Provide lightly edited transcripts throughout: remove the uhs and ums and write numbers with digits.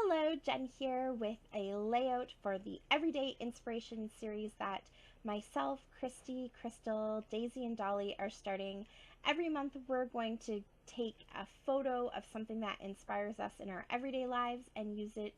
Hello, Jen here with a layout for the Everyday Inspiration series that myself, Christy, Crystal, Daisy, and Dolly are starting. Every month we're going to take a photo of something that inspires us in our everyday lives and use it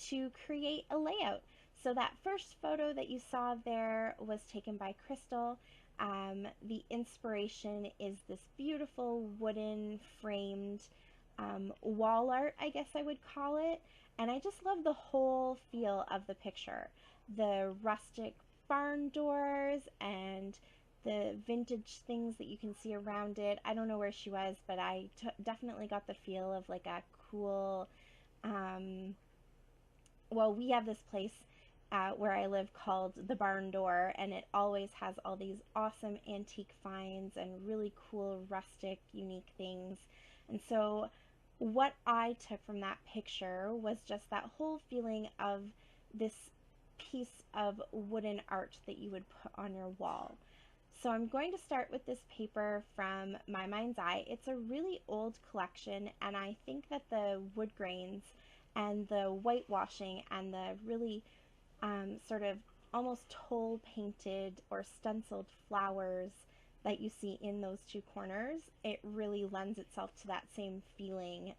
to create a layout. So that first photo that you saw there was taken by Crystal. The inspiration is this beautiful wooden framed wall art, I guess I would call it. And I just love the whole feel of the picture. The rustic barn doors and the vintage things that you can see around it. I don't know where she was, but I definitely got the feel of like a cool, well, we have this place where I live called the Barn Door, and it always has all these awesome antique finds and really cool, rustic, unique things. And so what I took from that picture was just that whole feeling of this piece of wooden art that you would put on your wall. So I'm going to start with this paper from My Mind's Eye. It's a really old collection, and I think that the wood grains and the whitewashing and the really sort of almost toll painted or stenciled flowers that you see in those two corners, it really lends itself to that same feeling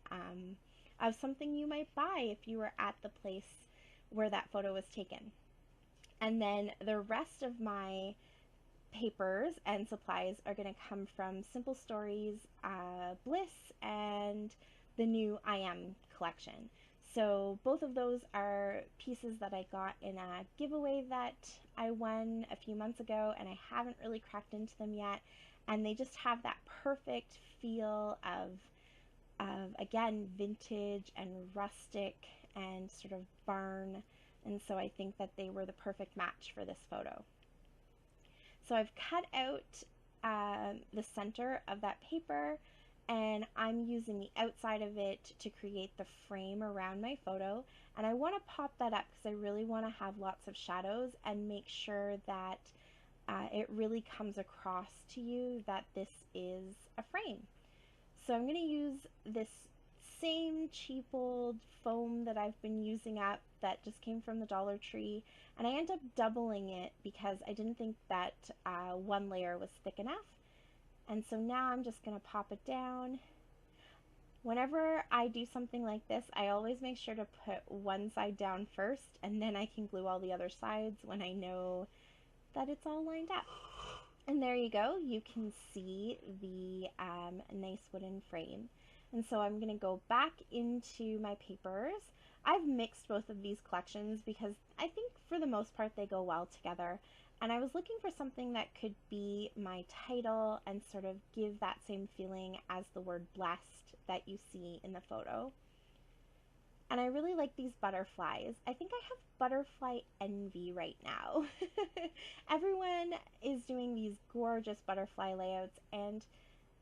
of something you might buy if you were at the place where that photo was taken. And then the rest of my papers and supplies are going to come from Simple Stories, Bliss, and the new I Am collection. So both of those are pieces that I got in a giveaway that I won a few months ago, and I haven't really cracked into them yet. And they just have that perfect feel of again, vintage and rustic and sort of barn. And so I think that they were the perfect match for this photo. So I've cut out the center of that paper, and I'm using the outside of it to create the frame around my photo. And I want to pop that up because I really want to have lots of shadows and make sure that it really comes across to you that this is a frame. So I'm going to use this same cheap old foam that I've been using up that just came from the Dollar Tree, and I end up doubling it because I didn't think that one layer was thick enough. And so now I'm just going to pop it down. Whenever I do something like this, I always make sure to put one side down first, and then I can glue all the other sides when I know that it's all lined up. And there you go, you can see the nice wooden frame. And so I'm going to go back into my papers. I've mixed both of these collections because I think for the most part they go well together. And I was looking for something that could be my title and sort of give that same feeling as the word blessed that you see in the photo. And I really like these butterflies. I think I have butterfly envy right now. Everyone is doing these gorgeous butterfly layouts, and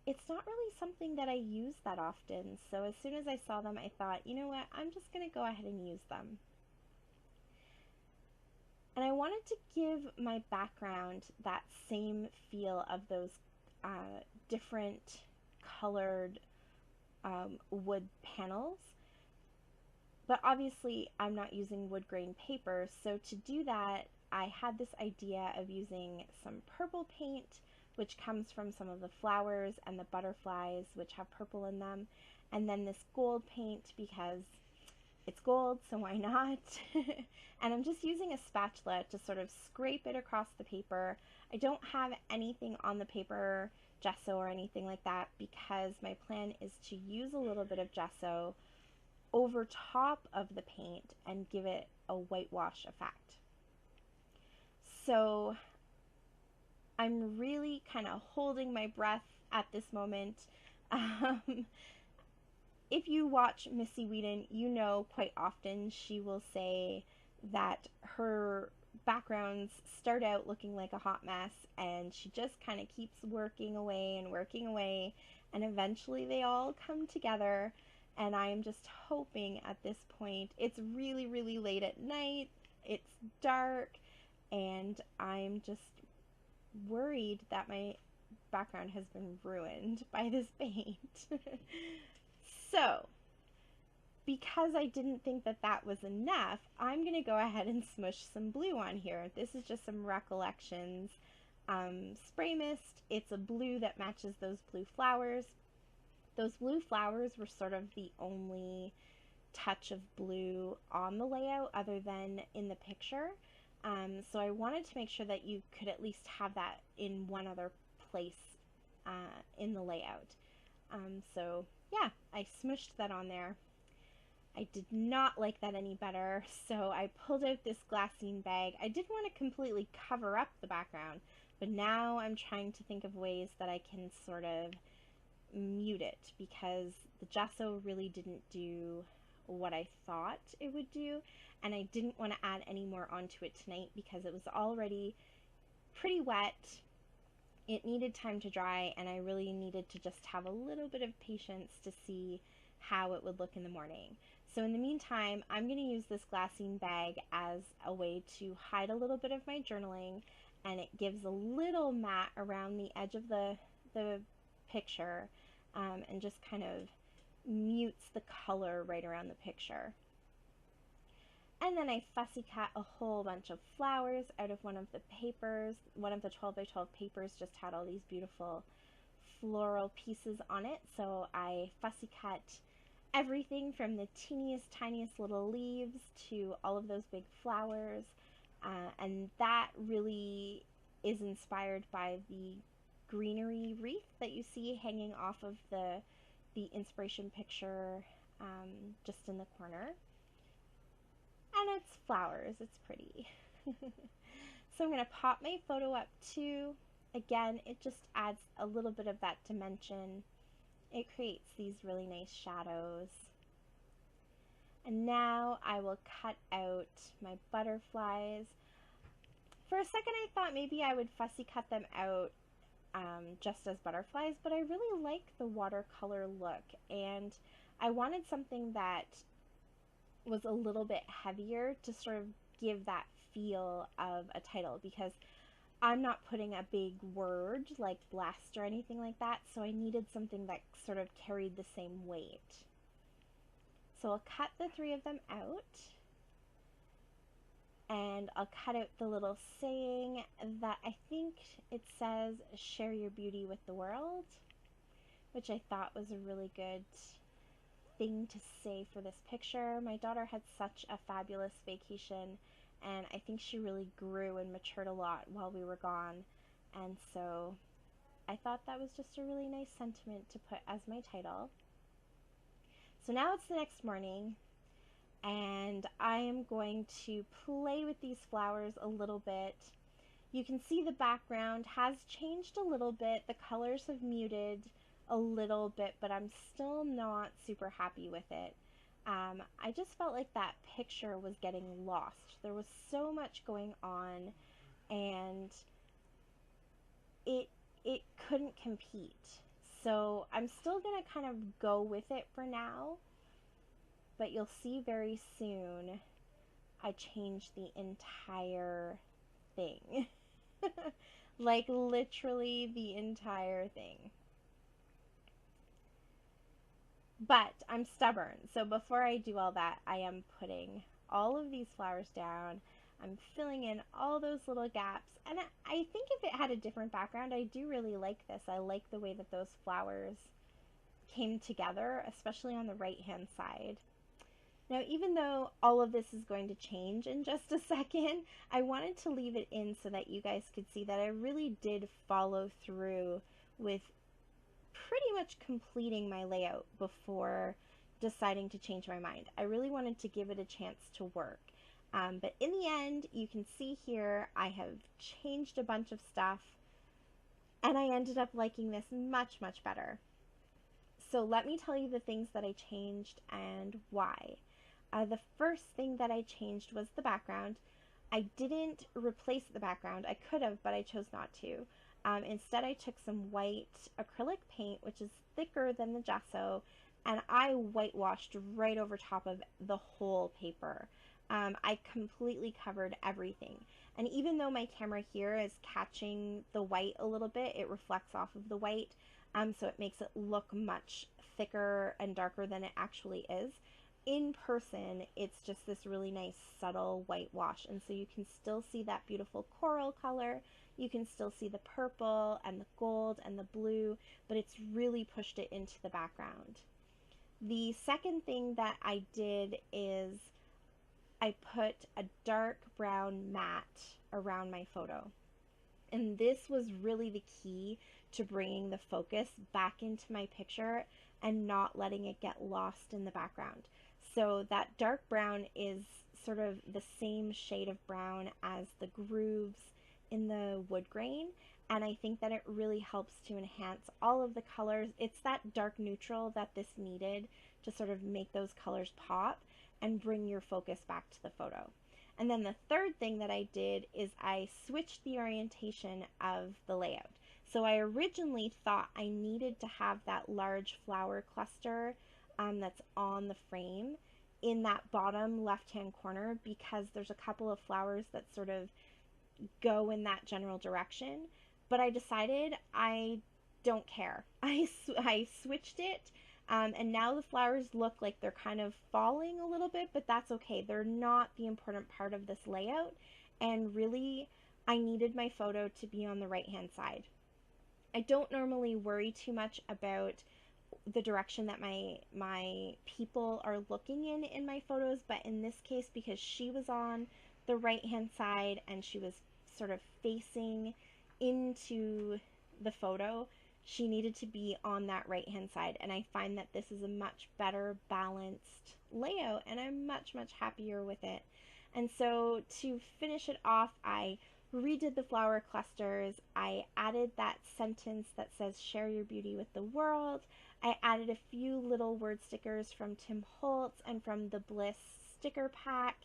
it's not really something that I use that often. So as soon as I saw them, I thought, you know what, I'm just going to go ahead and use them. And I wanted to give my background that same feel of those different colored wood panels. But obviously I'm not using wood grain paper, so to do that I had this idea of using some purple paint, which comes from some of the flowers and the butterflies, which have purple in them, and then this gold paint because it's gold, so why not? And I'm just using a spatula to sort of scrape it across the paper. I don't have anything on the paper, gesso or anything like that, because my plan is to use a little bit of gesso over top of the paint and give it a whitewash effect. So I'm really kind of holding my breath at this moment. If you watch Missy Whedon, you know quite often she will say that her backgrounds start out looking like a hot mess and she just kind of keeps working away, and eventually they all come together. And I am just hoping at this point, it's really, really late at night, it's dark, and I'm just worried that my background has been ruined by this paint. So because I didn't think that that was enough, I'm going to go ahead and smush some blue on here. This is just some Recollections spray mist. It's a blue that matches those blue flowers. Those blue flowers were sort of the only touch of blue on the layout other than in the picture. So I wanted to make sure that you could at least have that in one other place in the layout. So yeah, I smushed that on there. I did not like that any better, so I pulled out this glassine bag. I didn't want to completely cover up the background, but now I'm trying to think of ways that I can sort of mute it, because the gesso really didn't do what I thought it would do, and I didn't want to add any more onto it tonight because it was already pretty wet. It needed time to dry, and I really needed to just have a little bit of patience to see how it would look in the morning. So in the meantime, I'm going to use this glassine bag as a way to hide a little bit of my journaling, and it gives a little matte around the edge of the picture, and just kind of mutes the color right around the picture. And then I fussy cut a whole bunch of flowers out of one of the papers. One of the 12 by 12 papers just had all these beautiful floral pieces on it, so I fussy cut everything from the teeniest, tiniest little leaves to all of those big flowers, and that really is inspired by the greenery wreath that you see hanging off of the inspiration picture just in the corner. And it's flowers, it's pretty. So I'm going to pop my photo up too. Again, it just adds a little bit of that dimension. It creates these really nice shadows. And now I will cut out my butterflies. For a second I thought maybe I would fussy cut them out just as butterflies, but I really like the watercolor look, and I wanted something that was a little bit heavier to sort of give that feel of a title, because I'm not putting a big word like blessed or anything like that, so I needed something that sort of carried the same weight. So I'll cut the 3 of them out, and I'll cut out the little saying that I think it says, "Share your beauty with the world," which I thought was a really good thing to say for this picture. My daughter had such a fabulous vacation, and I think she really grew and matured a lot while we were gone, and so I thought that was just a really nice sentiment to put as my title. So now it's the next morning, and I am going to play with these flowers a little bit. You can see the background has changed a little bit. The colors have muted a little bit, but I'm still not super happy with it. I just felt like that picture was getting lost. There was so much going on, and it couldn't compete. So I'm still gonna kind of go with it for now, but you'll see very soon I changed the entire thing. Like literally the entire thing. But I'm stubborn, so before I do all that, I am putting all of these flowers down. I'm filling in all those little gaps, and I think if it had a different background, I do really like this. I like the way that those flowers came together, especially on the right-hand side. Now, even though all of this is going to change in just a second, I wanted to leave it in so that you guys could see that I really did follow through with pretty much completing my layout before deciding to change my mind. I really wanted to give it a chance to work. But in the end, you can see here, I have changed a bunch of stuff, and I ended up liking this much, much better. So let me tell you the things that I changed and why. The first thing that I changed was the background. I didn't replace the background. I could have, but I chose not to. Instead, I took some white acrylic paint, which is thicker than the gesso, and I whitewashed right over top of the whole paper. I completely covered everything. And even though my camera here is catching the white a little bit, it reflects off of the white, so it makes it look much thicker and darker than it actually is. in person, it's just this really nice subtle whitewash. And so you can still see that beautiful coral color. You can still see the purple and the gold and the blue, but it's really pushed it into the background. The second thing that I did is I put a dark brown mat around my photo. And this was really the key to bringing the focus back into my picture and not letting it get lost in the background. So that dark brown is sort of the same shade of brown as the grooves in the wood grain, and I think that it really helps to enhance all of the colors. It's that dark neutral that this needed to sort of make those colors pop and bring your focus back to the photo. And then the third thing that I did is I switched the orientation of the layout. So I originally thought I needed to have that large flower cluster that's on the frame in that bottom left-hand corner, because there's a couple of flowers that sort of go in that general direction. But I decided I don't care. I switched it. And now the flowers look like they're kind of falling a little bit, but that's okay. They're not the important part of this layout. And really, I needed my photo to be on the right-hand side. I don't normally worry too much about the direction that my people are looking in my photos, but in this case, because she was on the right-hand side and she was sort of facing into the photo, she needed to be on that right-hand side, and I find that this is a much better balanced layout, and I'm much happier with it. And so to finish it off, I redid the flower clusters. I added that sentence that says share your beauty with the world. I added a few little word stickers from Tim Holtz and from the Bliss sticker pack,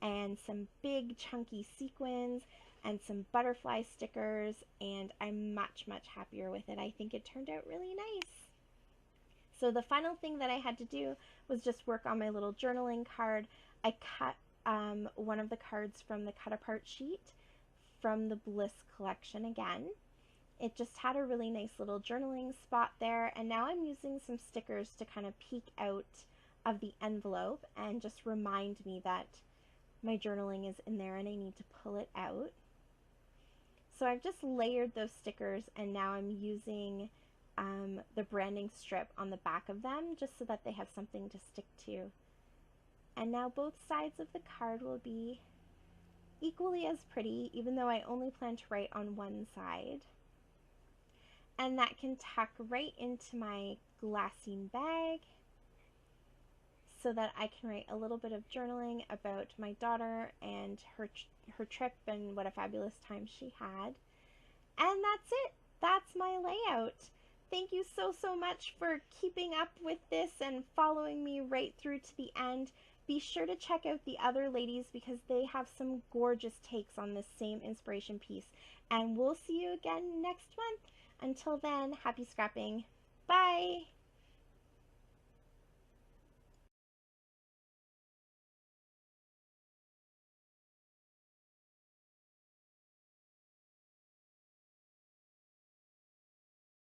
and some big chunky sequins and some butterfly stickers, and I'm much happier with it. I think it turned out really nice. So the final thing that I had to do was just work on my little journaling card. I cut one of the cards from the cut apart sheet from the Bliss collection again. It just had a really nice little journaling spot there, and now I'm using some stickers to kind of peek out of the envelope and just remind me that my journaling is in there and I need to pull it out. So I've just layered those stickers, and now I'm using the branding strip on the back of them just so that they have something to stick to. And now both sides of the card will be equally as pretty, even though I only plan to write on one side. And that can tuck right into my glassine bag so that I can write a little bit of journaling about my daughter and her trip and what a fabulous time she had. And that's it. That's my layout. Thank you so much for keeping up with this and following me right through to the end. Be sure to check out the other ladies because they have some gorgeous takes on this same inspiration piece. And we'll see you again next month. Until then, happy scrapping. Bye!